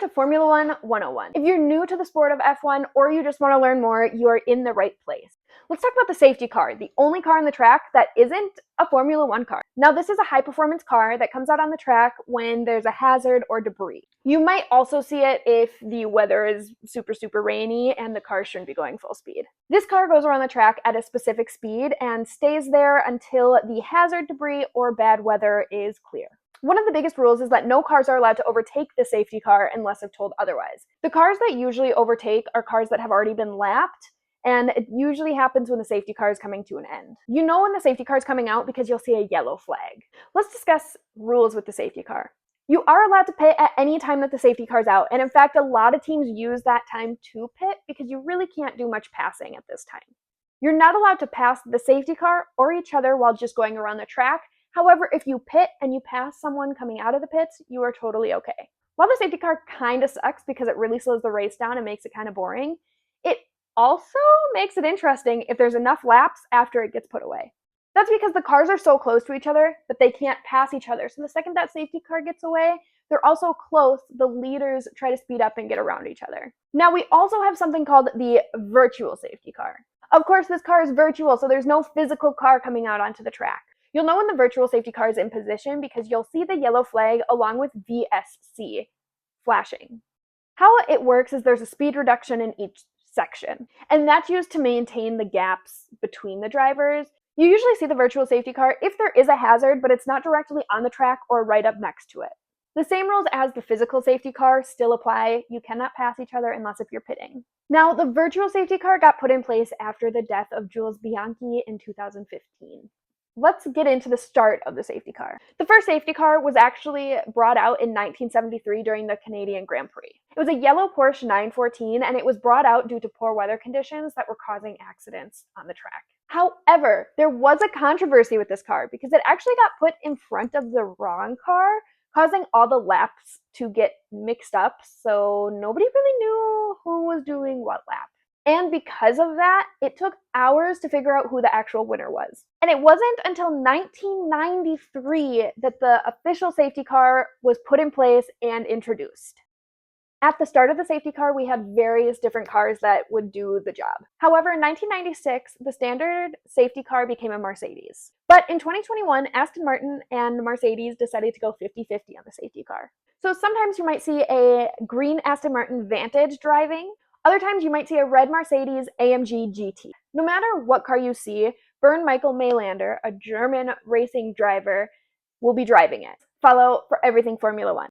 to Formula One 101. If you're new to the sport of F1 or you just want to learn more, you are in the right place. Let's talk about the safety car, the only car on the track that isn't a Formula One car. Now, this is a high-performance car that comes out on the track when there's a hazard or debris. You might also see it if the weather is super rainy and the car shouldn't be going full speed. This car goes around the track at a specific speed and stays there until the hazard, debris, or bad weather is clear. One of the biggest rules is that no cars are allowed to overtake the safety car unless if told otherwise. The cars that usually overtake are cars that have already been lapped, and it usually happens when the safety car is coming to an end. You know when the safety car is coming out because you'll see a yellow flag. Let's discuss rules with the safety car. You are allowed to pit at any time that the safety car is out, and in fact, a lot of teams use that time to pit because you really can't do much passing at this time. You're not allowed to pass the safety car or each other while just going around the track. However, if you pit and you pass someone coming out of the pits, you are totally okay. While the safety car kind of sucks because it really slows the race down and makes it kind of boring, it also makes it interesting if there's enough laps after it gets put away. That's because the cars are so close to each other that they can't pass each other. So the second that safety car gets away, they're also close. The leaders try to speed up and get around each other. Now, we also have something called the virtual safety car. Of course, this car is virtual, so there's no physical car coming out onto the track. You'll know when the virtual safety car is in position because you'll see the yellow flag along with VSC flashing. How it works is there's a speed reduction in each section, and that's used to maintain the gaps between the drivers. You usually see the virtual safety car if there is a hazard, but it's not directly on the track or right up next to it. The same rules as the physical safety car still apply. You cannot pass each other unless if you're pitting. Now, the virtual safety car got put in place after the death of Jules Bianchi in 2015. Let's get into the start of the safety car. The first safety car was actually brought out in 1973 during the Canadian Grand Prix. It was a yellow Porsche 914, and it was brought out due to poor weather conditions that were causing accidents on the track. However, there was a controversy with this car because it actually got put in front of the wrong car, causing all the laps to get mixed up, so nobody really knew who was doing what lap. And because of that, it took hours to figure out who the actual winner was. And it wasn't until 1993 that the official safety car was put in place and introduced. At the start of the safety car, we had various different cars that would do the job. However, in 1996, the standard safety car became a Mercedes. But in 2021, Aston Martin and Mercedes decided to go 50-50 on the safety car. So sometimes you might see a green Aston Martin Vantage driving. Other times you might see a red Mercedes AMG GT. No matter what car you see, Bernd Michael Maylander, a German racing driver, will be driving it. Follow for everything Formula One.